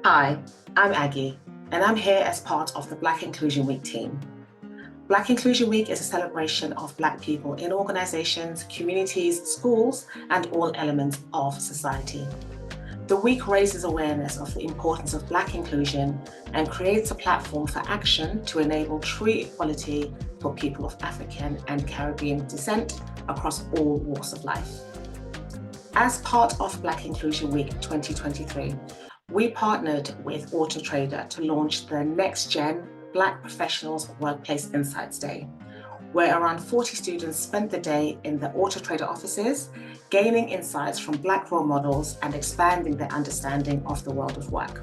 Hi, I'm Aggie, and I'm here as part of the Black Inclusion Week team. Black Inclusion Week is a celebration of Black people in organizations, communities, schools, and all elements of society. The week raises awareness of the importance of Black inclusion and creates a platform for action to enable true equality for people of African and Caribbean descent across all walks of life. As part of Black Inclusion Week 2023, we partnered with Auto Trader to launch the Next Gen Black Professionals Workplace Insights Day, where around 40 students spent the day in the Auto Trader offices, gaining insights from Black role models and expanding their understanding of the world of work.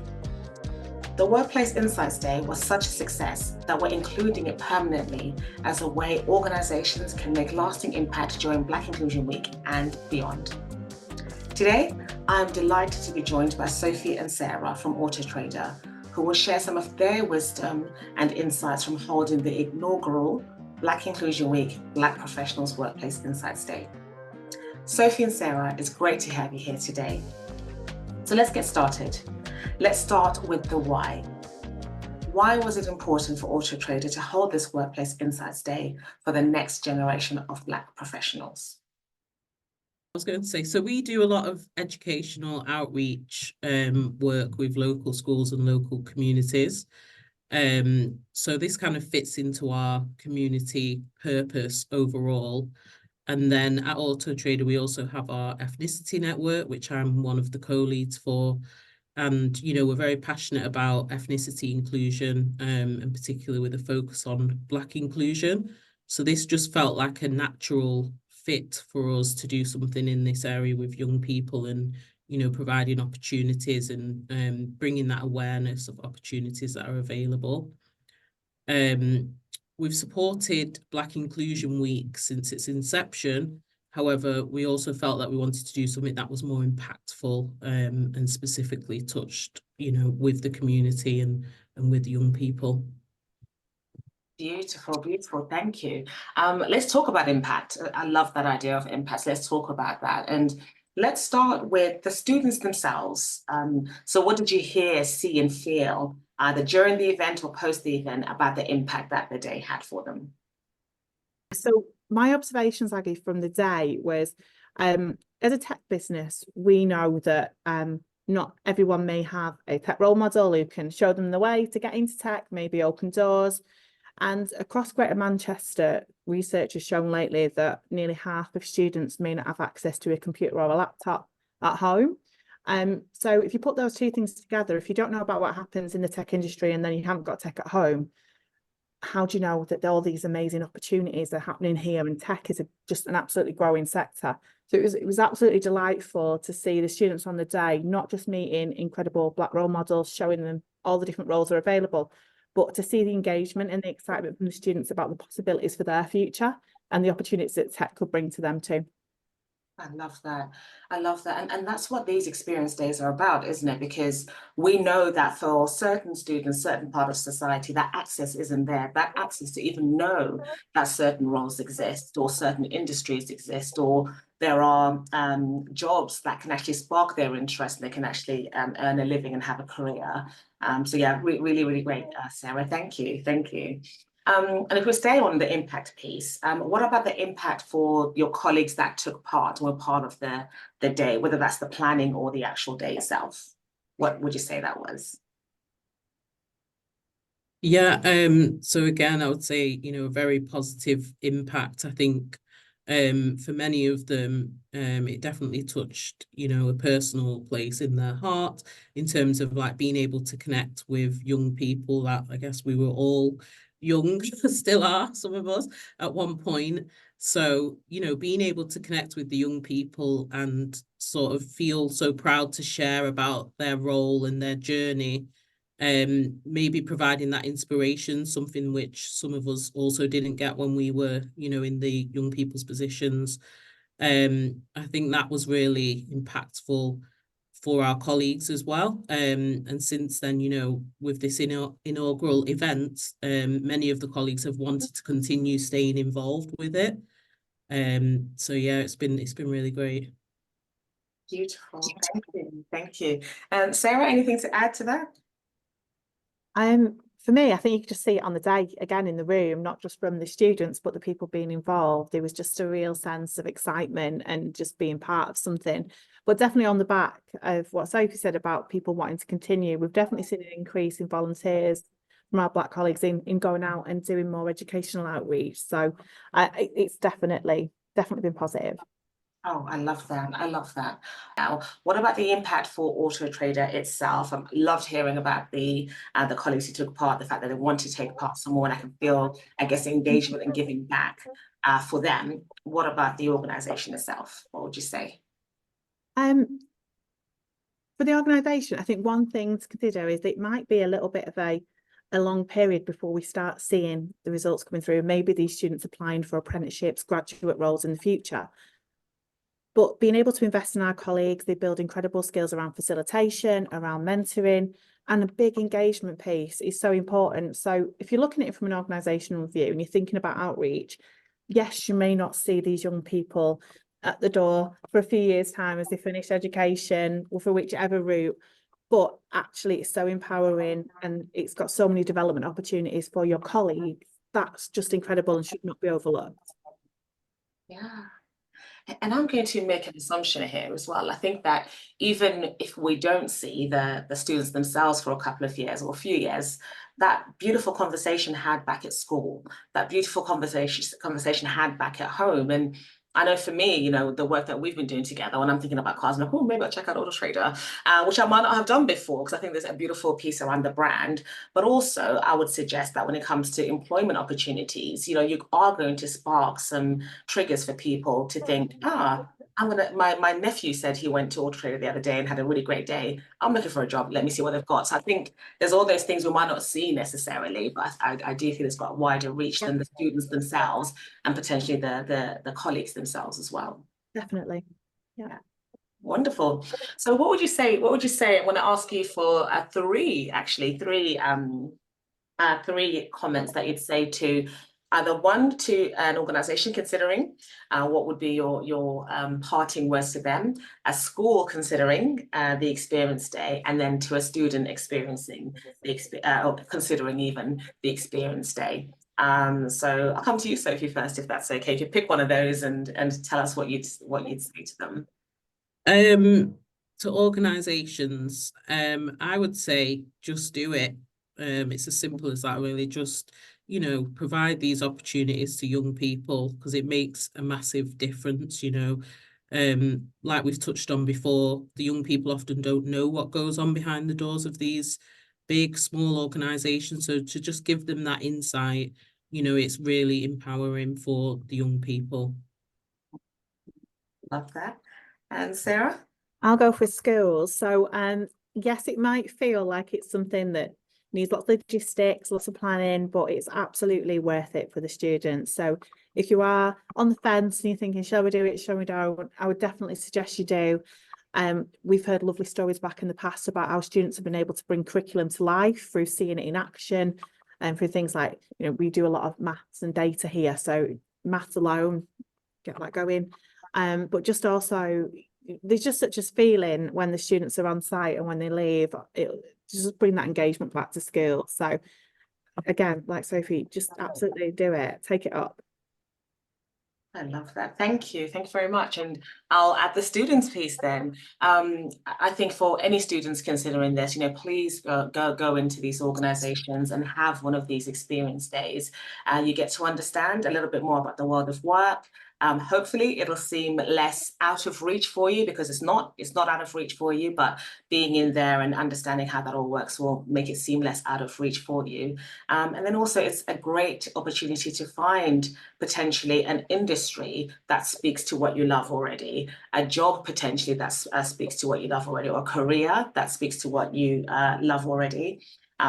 The Workplace Insights Day was such a success that we're including it permanently as a way organizations can make lasting impact during Black Inclusion Week and beyond. Today, I'm delighted to be joined by Sophie and Sarah from Auto Trader, who will share some of their wisdom and insights from holding the inaugural Black Inclusion Week Black Professionals Workplace Insights Day. Sophie and Sarah, it's great to have you here today. So let's get started. Let's start with the why. Why was it important for Auto Trader to hold this Workplace Insights Day for the next generation of Black professionals? I was going to say, so we do a lot of educational outreach work with local schools and local communities. So this kind of fits into our community purpose overall. And then at Auto Trader, we also have our ethnicity network, which I'm one of the co-leads for. And, we're very passionate about ethnicity inclusion, and particularly with a focus on Black inclusion. So this just felt like a natural fit for us to do something in this area with young people and, providing opportunities and bringing that awareness of opportunities that are available. We've supported Black Inclusion Week since its inception. However, we also felt that we wanted to do something that was more impactful and specifically touched, with the community and with young people. Beautiful, beautiful. Thank you. Let's talk about impact. I love that idea of impact. Let's talk about that. And let's start with the students themselves. So what did you hear, see, and feel either during the event or post the event about the impact that the day had for them? So my observations, Aggie, from the day was, as a tech business, we know that not everyone may have a tech role model who can show them the way to get into tech, maybe open doors. And across Greater Manchester, research has shown lately that nearly half of students may not have access to a computer or a laptop at home. So if you put those two things together, if you don't know about what happens in the tech industry and then you haven't got tech at home, how do you know that all these amazing opportunities are happening here? And tech is just an absolutely growing sector. So it was absolutely delightful to see the students on the day, not just meeting incredible Black role models, showing them all the different roles are available, but to see the engagement and the excitement from the students about the possibilities for their future and the opportunities that tech could bring to them too. I love that. I love that. And that's what these experience days are about, isn't it? Because we know that for certain students, certain part of society, that access isn't there. That access to even know that certain roles exist or certain industries exist or there are jobs that can actually spark their interest and they can actually earn a living and have a career. So yeah, really, really great, Sarah. Thank you. Thank you. And if we stay on the impact piece, what about the impact for your colleagues that took part and were part of the day, whether that's the planning or the actual day itself? What would you say that was? Yeah, so again, I would say, a very positive impact. I think for many of them, it definitely touched, a personal place in their heart in terms of like being able to connect with young people that I guess we were all young, still are, some of us at one point. So, being able to connect with the young people and sort of feel so proud to share about their role and their journey, maybe providing that inspiration, something which some of us also didn't get when we were, in the young people's positions. I think that was really impactful for our colleagues as well. And since then, with this inaugural event, many of the colleagues have wanted to continue staying involved with it. So yeah, it's been really great. Beautiful. Thank you. Thank you. Sarah, anything to add to that? For me, I think you could just see it on the day again in the room, not just from the students, but the people being involved. There was just a real sense of excitement and just being part of something. But definitely on the back of what Sophie said about people wanting to continue, we've definitely seen an increase in volunteers from our Black colleagues in going out and doing more educational outreach. So it's definitely been positive. Oh, I love that. I love that. Now, what about the impact for Auto Trader itself? I loved hearing about the colleagues who took part, the fact that they want to take part some more, and I can feel, I guess, engagement and giving back for them. What about the organization itself? What would you say? For the organisation, I think one thing to consider is it might be a little bit of a long period before we start seeing the results coming through. Maybe these students applying for apprenticeships, graduate roles in the future. But being able to invest in our colleagues, they build incredible skills around facilitation, around mentoring, and a big engagement piece is so important. So if you're looking at it from an organisational view and you're thinking about outreach, yes, you may not see these young people at the door for a few years' time as they finish education or for whichever route, but actually it's so empowering and it's got so many development opportunities for your colleagues. That's just incredible and should not be overlooked. Yeah. And I'm going to make an assumption here as well. I think that even if we don't see the students themselves for a couple of years or a few years, that beautiful conversation had back at school, that beautiful conversation had back at home. And I know for me, you know, the work that we've been doing together, when I'm thinking about cars, I'm like, oh, maybe I'll check out Auto Trader, which I might not have done before, because I think there's a beautiful piece around the brand. But also, I would suggest that when it comes to employment opportunities, you know, you are going to spark some triggers for people to think, my nephew said he went to Auto Trader the other day and had a really great day. I'm looking for a job. Let me see what they've got. So I think there's all those things we might not see necessarily, but I do feel it's got a wider reach than the students themselves and potentially the colleagues themselves as well. Definitely. Yeah. Wonderful. So what would you say? What would you say? I want to ask you for three comments that you'd say to either one, to an organization considering, what would be your parting words to them, a school considering the experience day, and then to a student experiencing or considering even the experience day. So I'll come to you, Sophie, first, if that's okay. If you pick one of those and tell us what you'd say to them. To organizations, I would say just do it. It's as simple as that, really. Just, you know, provide these opportunities to young people because it makes a massive difference, you know. Like we've touched on before, the young people often don't know what goes on behind the doors of these big, small organizations. So to just give them that insight, you know, it's really empowering for the young people. Love that. And Sarah? I'll go for schools. So yes, it might feel like it's something that needs lots of logistics, lots of planning, but it's absolutely worth it for the students. So if you are on the fence and you're thinking, shall we do it, shall we don't, I would definitely suggest you do. We've heard lovely stories back in the past about how students have been able to bring curriculum to life through seeing it in action and through things like, you know, we do a lot of maths and data here. So maths alone, get that going. But just also, there's just such a feeling when the students are on site and when they leave, it just bring that engagement back to school. So again, like Sophie, just absolutely do it, take it up. I love that. Thank you. Thank you very much. And I'll add the students piece then. I think for any students considering this, you know, please go into these organizations and have one of these experience days. You get to understand a little bit more about the world of work. Hopefully it'll seem less out of reach for you because it's not out of reach for you, but being in there and understanding how that all works will make it seem less out of reach for you. And then also it's a great opportunity to find potentially an industry that speaks to what you love already, a job potentially that speaks to what you love already, or a career that speaks to what you love already.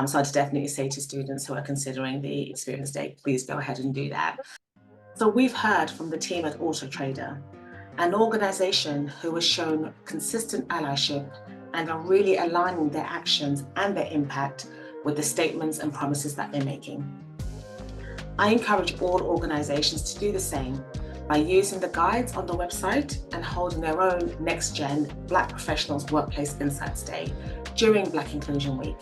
So I'd definitely say to students who are considering the experience day, please go ahead and do that. So we've heard from the team at Auto Trader, an organization who has shown consistent allyship and are really aligning their actions and their impact with the statements and promises that they're making. I encourage all organizations to do the same, by using the guides on the website and holding their own Next Gen Black Professionals Workplace Insights Day during Black Inclusion Week.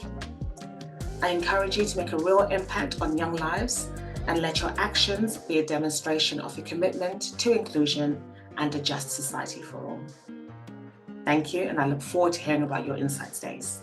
I encourage you to make a real impact on young lives and let your actions be a demonstration of your commitment to inclusion and a just society for all. Thank you, and I look forward to hearing about your Insights Days.